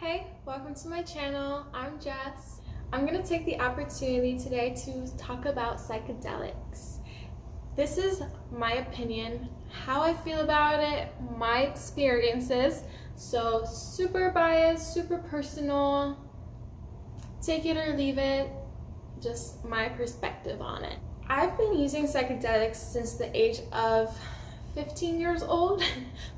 Hey, welcome to my channel. I'm Jess. I'm going to take the opportunity today to talk about psychedelics. This is my opinion, how I feel about it, my experiences. So super biased, super personal, take it or leave it, just my perspective on it. I've been using psychedelics since the age of 15 years old,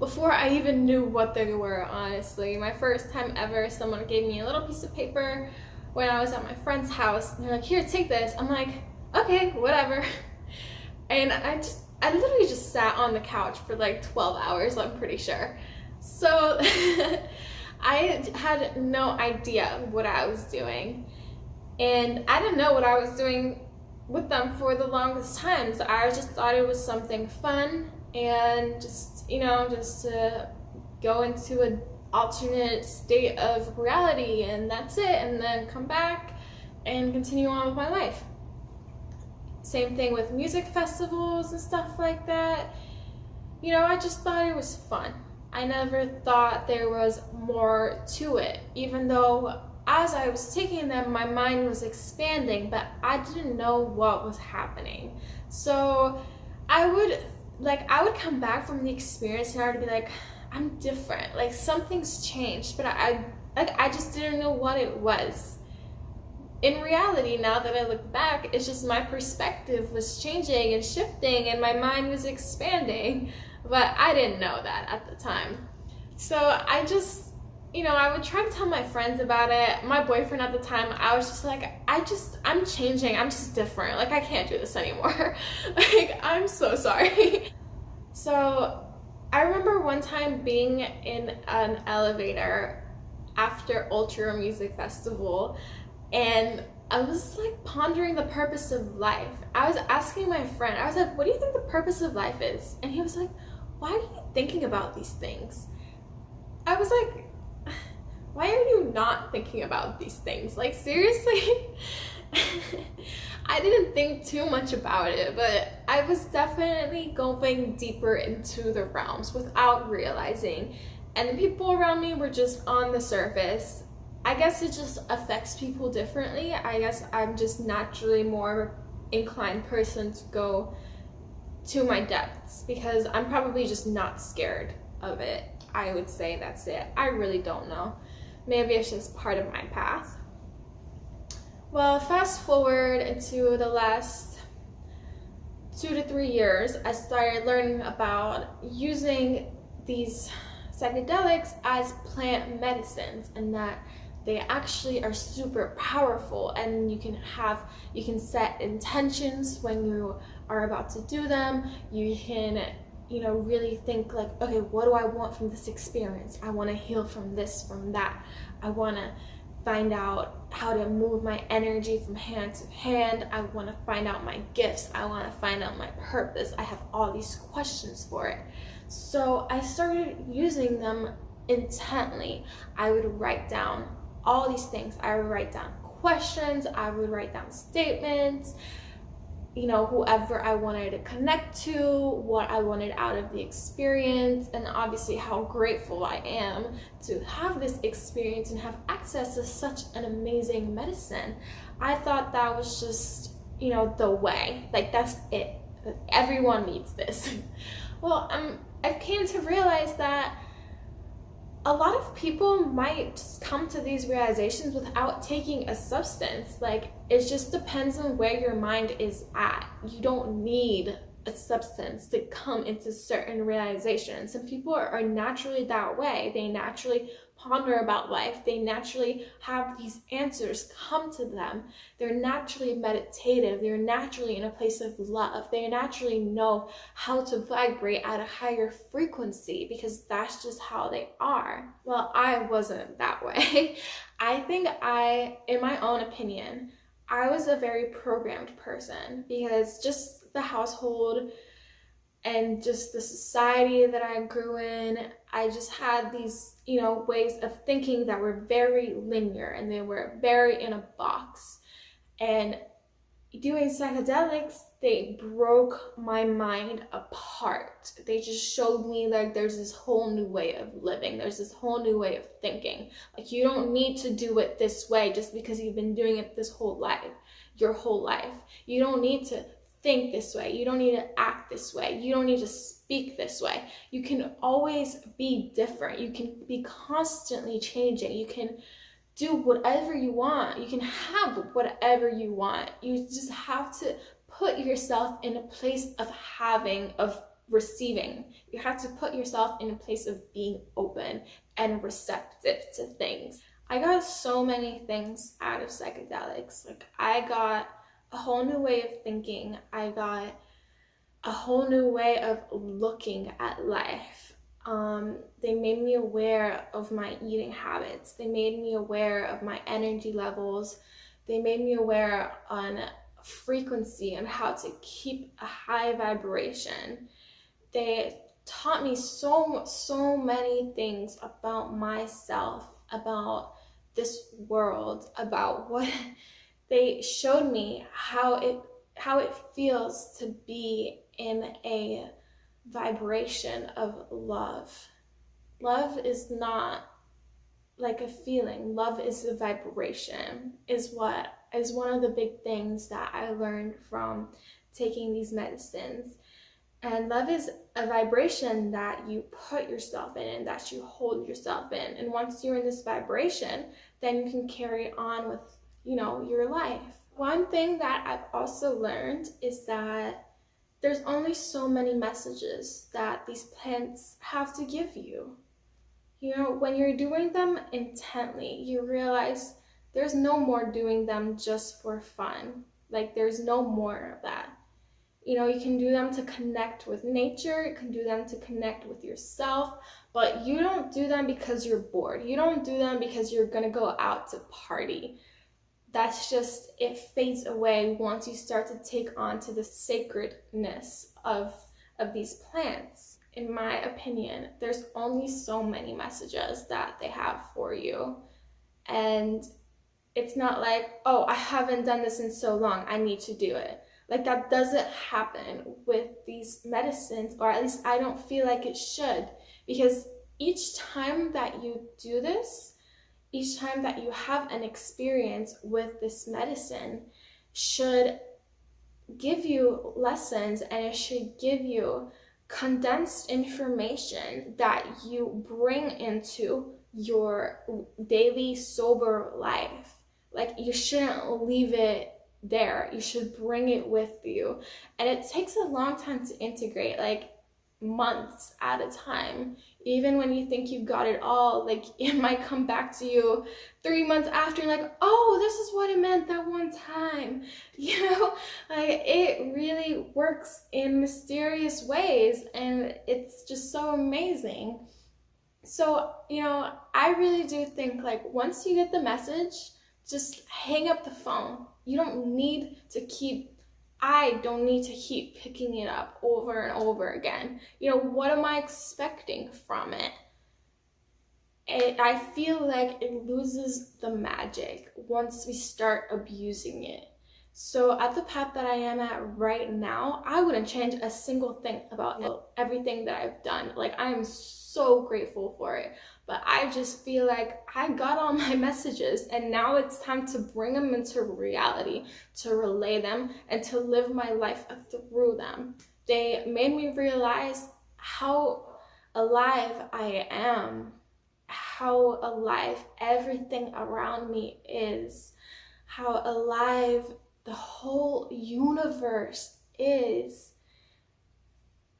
before I even knew what they were, honestly. My first time ever, someone gave me a little piece of paper when I was at my friend's house. And they're like, here, take this. I'm like, okay, whatever. And I literally just sat on the couch for like 12 hours, I'm pretty sure. So I had no idea what I was doing. And I didn't know what I was doing with them for the longest time. So I just thought it was something fun and just to go into an alternate state of reality, and that's it, and then come back and continue on with my life. Same thing with music festivals and stuff like that. I just thought it was fun. I never thought there was more to it, even though as I was taking them, my mind was expanding, but I didn't know what was happening. So I would come back from the experience and I would be like, I'm different, like something's changed, but I just didn't know what it was. In reality, now that I look back, it's just my perspective was changing and shifting and my mind was expanding, but I didn't know that at the time. So I just, I would try to tell my friends about it. My boyfriend at the time, I was just like, I'm changing, I'm just different. Like, I can't do this anymore. Like, I'm so sorry. So I remember one time being in an elevator after Ultra Music Festival, and I was like pondering the purpose of life. I was asking my friend, I was like, what do you think the purpose of life is? And he was like, why are you thinking about these things? I was like, why are you not thinking about these things? Like, seriously? I didn't think too much about it, but I was definitely going deeper into the realms without realizing. And the people around me were just on the surface. I guess it just affects people differently. I guess I'm just naturally more inclined person to go to my depths because I'm probably just not scared of it. I would say that's it. I really don't know. Maybe it's just part of my path. Well, fast forward into the last 2 to 3 years, I started learning about using these psychedelics as plant medicines, and that they actually are super powerful, and you can set intentions when you are about to do them. You can really think like, okay, what do I want from this experience? I want to heal from this, from that. I want to find out how to move my energy from hand to hand. I want to find out my gifts. I want to find out my purpose. I have all these questions for it. So I started using them intently. I would write down all these things. I would write down questions. I would write down statements. Whoever I wanted to connect to, what I wanted out of the experience, and obviously how grateful I am to have this experience and have access to such an amazing medicine. I thought that was just, the way. Like, that's it. Everyone needs this. Well, I've came to realize that a lot of people might just come to these realizations without taking a substance. Like, it just depends on where your mind is at. You don't need a substance to come into certain realizations. Some people are naturally that way. They naturally ponder about life. They naturally have these answers come to them. They're naturally meditative. They're naturally in a place of love. They naturally know how to vibrate at a higher frequency because that's just how they are. Well, I wasn't that way. I think in my own opinion, I was a very programmed person because just the household and just the society that I grew in, I just had these, ways of thinking that were very linear and they were very in a box. And, doing psychedelics, they broke my mind apart. They just showed me like there's this whole new way of living, there's this whole new way of thinking. Like, you don't need to do it this way just because you've been doing it this whole life, your whole life. You don't need to think this way, you don't need to act this way, you don't need to speak this way. You can always be different, you can be constantly changing, you can do whatever you want, you can have whatever you want. You just have to put yourself in a place of having, of receiving. You have to put yourself in a place of being open and receptive to things. I got so many things out of psychedelics. Like, I got a whole new way of thinking. I got a whole new way of looking at life. They made me aware of my eating habits. They made me aware of my energy levels. They made me aware on frequency and how to keep a high vibration. They taught me so many things about myself, about this world, about what they showed me how it feels to be in a vibration of love. Love is not like a feeling. Love is a vibration, is one of the big things that I learned from taking these medicines. And love is a vibration that you put yourself in and that you hold yourself in. And once you're in this vibration, then you can carry on with, your life. One thing that I've also learned is that there's only so many messages that these plants have to give you. When you're doing them intently, you realize there's no more doing them just for fun. Like, there's no more of that. You can do them to connect with nature, you can do them to connect with yourself, but you don't do them because you're bored. You don't do them because you're gonna go out to party. That's just, it fades away once you start to take on to the sacredness of these plants. In my opinion, there's only so many messages that they have for you. And it's not like, oh, I haven't done this in so long, I need to do it. Like, that doesn't happen with these medicines, or at least I don't feel like it should. Because each time that you do this, each time that you have an experience with this medicine should give you lessons, and it should give you condensed information that you bring into your daily sober life. Like, you shouldn't leave it there. You should bring it with you. And it takes a long time to integrate, like months at a time. Even when you think you've got it all, like, it might come back to you 3 months after, and like, oh, this is what it meant that one time. Like, it really works in mysterious ways, and it's just so amazing. So, I really do think, like, once you get the message, just hang up the phone. I don't need to keep picking it up over and over again. What am I expecting from it? I feel like it loses the magic once we start abusing it. So at the path that I am at right now, I wouldn't change a single thing about everything that I've done. Like, I am so grateful for it. But I just feel like I got all my messages, and now it's time to bring them into reality, to relay them, and to live my life through them. They made me realize how alive I am, how alive everything around me is, how alive the whole universe is.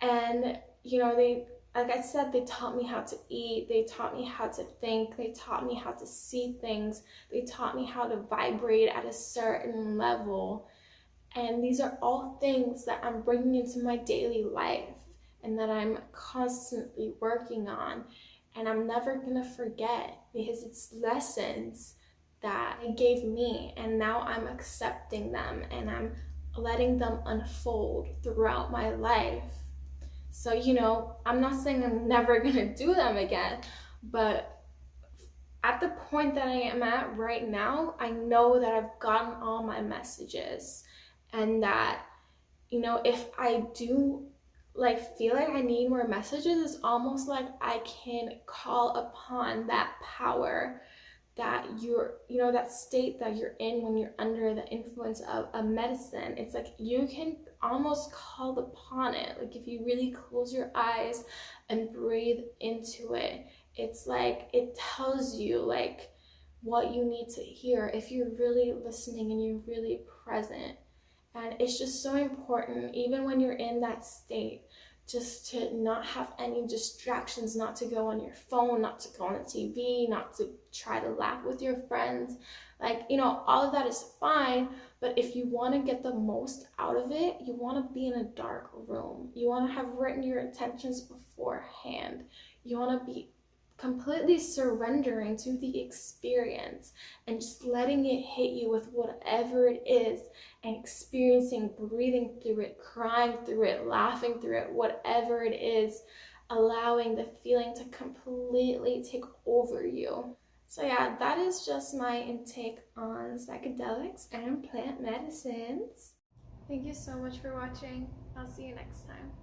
And, like I said, they taught me how to eat, they taught me how to think, they taught me how to see things, they taught me how to vibrate at a certain level. And these are all things that I'm bringing into my daily life and that I'm constantly working on. And I'm never gonna forget, because it's lessons that it gave me, and now I'm accepting them and I'm letting them unfold throughout my life. So, I'm not saying I'm never gonna do them again, but at the point that I am at right now, I know that I've gotten all my messages, and that, you know, if I do like feel like I need more messages, it's almost like I can call upon that power that you're, you know, that state that you're in when you're under the influence of a medicine. It's like you can almost call upon it. Like if you really close your eyes and breathe into it, it's like it tells you like what you need to hear if you're really listening and you're really present. And it's just so important, even when you're in that state, just to not have any distractions, not to go on your phone, not to go on the TV, not to try to laugh with your friends. Like, you know, all of that is fine, but if you want to get the most out of it, you want to be in a dark room. You want to have written your intentions beforehand. You want to be completely surrendering to the experience and just letting it hit you with whatever it is, and experiencing, breathing through it, crying through it, laughing through it, whatever it is, allowing the feeling to completely take over you. So yeah, that is just my intake on psychedelics and plant medicines. Thank you so much for watching. I'll see you next time.